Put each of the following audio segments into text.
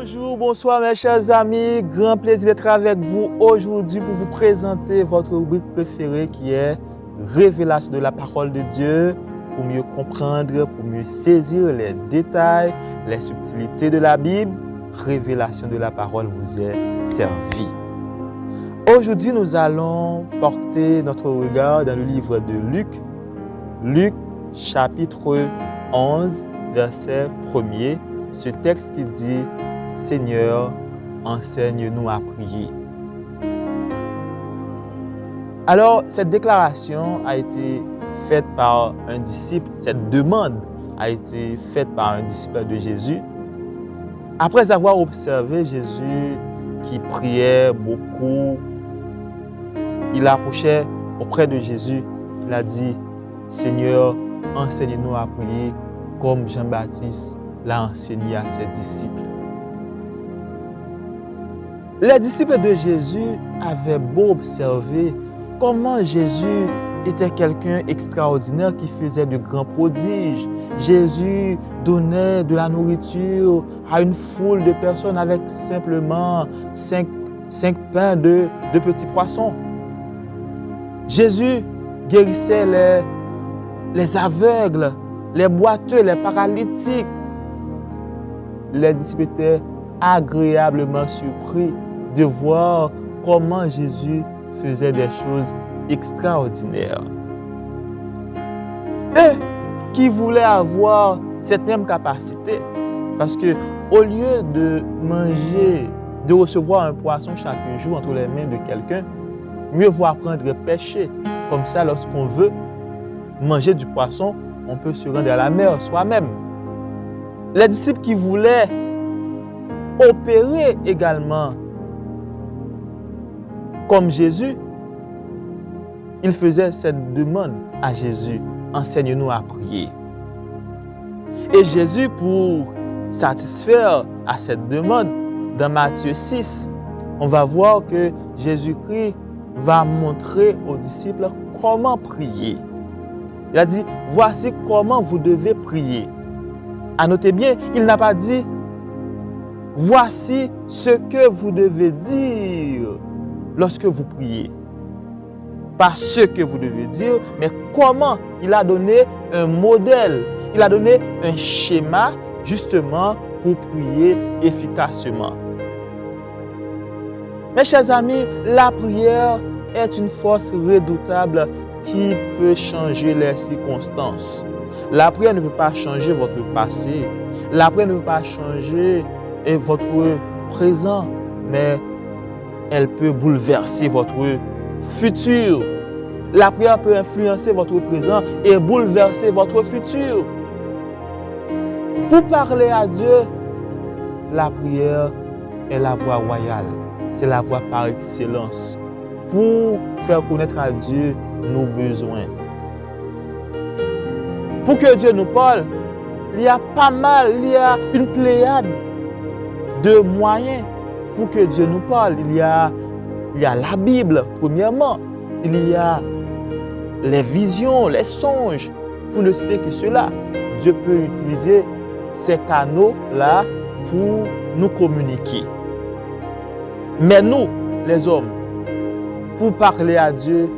Bonjour, bonsoir mes chers amis, grand plaisir d'être avec vous aujourd'hui pour vous présenter votre rubrique préférée qui est Révélation de la parole de Dieu, pour mieux comprendre, pour mieux saisir les détails, les subtilités de la Bible. Révélation de la parole vous est servie. Aujourd'hui, nous allons porter notre regard dans le livre de Luc, Luc chapitre 11, verset 1er. Ce texte qui dit « Seigneur, enseigne-nous à prier ». Alors, cette déclaration a été faite par un disciple, cette demande a été faite par un disciple de Jésus. Après avoir observé Jésus qui priait beaucoup, il approchait auprès de Jésus, il a dit « Seigneur, enseigne-nous à prier comme Jean-Baptiste l'a enseigné à ses disciples. » Les disciples de Jésus avaient beau observer comment Jésus était quelqu'un extraordinaire qui faisait de grands prodiges. Jésus donnait de la nourriture à une foule de personnes avec simplement 5 pains de petits poissons. Jésus guérissait les aveugles, les boiteux, les paralytiques. Les disciples étaient agréablement surpris de voir comment Jésus faisait des choses extraordinaires. Eux qui voulaient avoir cette même capacité, parce que au lieu de manger, de recevoir un poisson chaque jour entre les mains de quelqu'un, mieux vaut apprendre à pêcher. Comme ça, lorsqu'on veut manger du poisson, on peut se rendre à la mer soi-même. Les disciples qui voulaient opérer également comme Jésus, ils faisaient cette demande à Jésus, enseigne-nous à prier. Et Jésus, pour satisfaire à cette demande, dans Matthieu 6, on va voir que Jésus-Christ va montrer aux disciples comment prier. Il a dit, voici comment vous devez prier. À noter bien, il n'a pas dit, voici ce que vous devez dire lorsque vous priez. Pas ce que vous devez dire, mais comment. Il a donné un modèle, il a donné un schéma justement pour prier efficacement. Mes chers amis, la prière est une force redoutable qui peut changer les circonstances. La prière ne peut pas changer votre passé. La prière ne peut pas changer votre présent, mais elle peut bouleverser votre futur. La prière peut influencer votre présent et bouleverser votre futur. Pour parler à Dieu, la prière est la voie royale. C'est la voie par excellence. Pour faire connaître à Dieu nos besoins. Pour que Dieu nous parle, il y a une pléiade de moyens pour que Dieu nous parle. Il y a la Bible, premièrement. Il y a les visions, les songes, pour ne citer que cela. Dieu peut utiliser ces canaux-là pour nous communiquer. Mais nous, les hommes, pour parler à Dieu,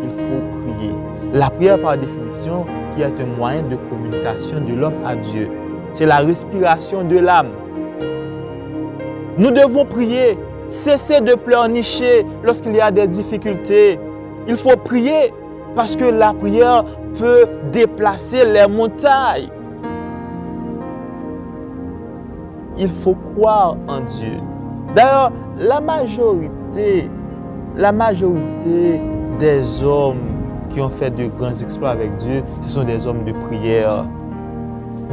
il faut prier. La prière, par définition, qui est un moyen de communication de l'homme à Dieu. C'est la respiration de l'âme. Nous devons prier, cesser de pleurnicher lorsqu'il y a des difficultés. Il faut prier parce que la prière peut déplacer les montagnes. Il faut croire en Dieu. D'ailleurs, la majorité des hommes qui ont fait de grands exploits avec Dieu, ce sont des hommes de prière.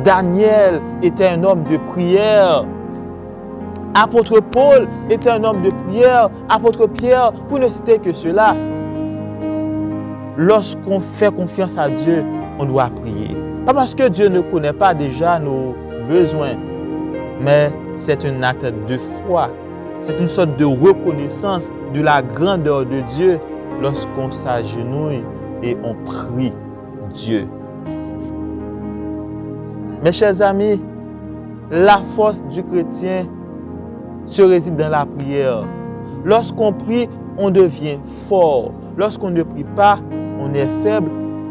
Daniel était un homme de prière. Apôtre Paul était un homme de prière. Apôtre Pierre, pour ne citer que cela. Lorsqu'on fait confiance à Dieu, on doit prier. Pas parce que Dieu ne connaît pas déjà nos besoins, mais c'est un acte de foi. C'est une sorte de reconnaissance de la grandeur de Dieu lorsqu'on s'agenouille et on prie Dieu. Mes chers amis, la force du chrétien se réside dans la prière. Lorsqu'on prie, on devient fort. Lorsqu'on ne prie pas, on est faible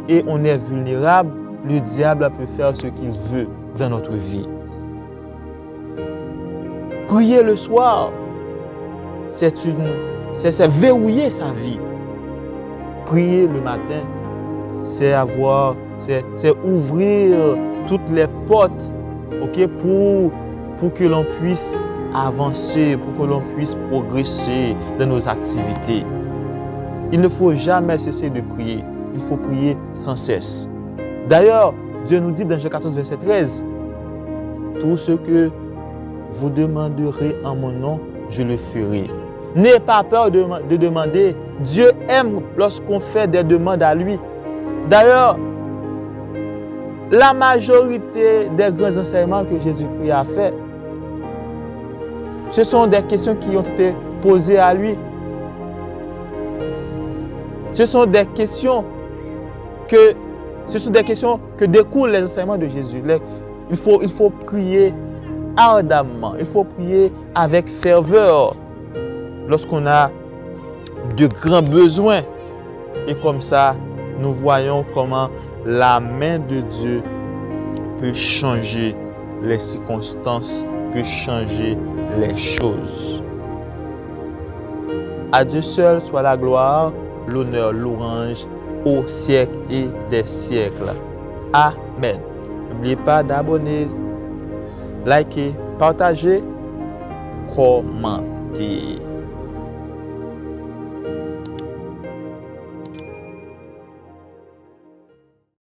et on est vulnérable. Le diable peut faire ce qu'il veut dans notre vie. Prier le soir, c'est verrouiller sa vie. Prier le matin, c'est ouvrir toutes les portes, ok, pour que l'on puisse avancer, pour que l'on puisse progresser dans nos activités. Il ne faut jamais cesser de prier. Il faut prier sans cesse. D'ailleurs, Dieu nous dit dans Jean 14, verset 13, « Tout ce que vous demanderez en mon nom, je le ferai. » N'ayez pas peur de demander. Dieu aime lorsqu'on fait des demandes à lui. D'ailleurs, la majorité des grands enseignements que Jésus-Christ a fait, ce sont des questions qui ont été posées à lui. Ce sont des questions que découlent les enseignements de Jésus. Il faut prier ardemment, il faut prier avec ferveur lorsqu'on a de grands besoins. Et comme ça, nous voyons comment la main de Dieu peut changer les circonstances, peut changer les choses. À Dieu seul soit la gloire, l'honneur, l'orange, au siècle et des siècles. Amen. N'oubliez pas d'abonner, liker, partager, commenter.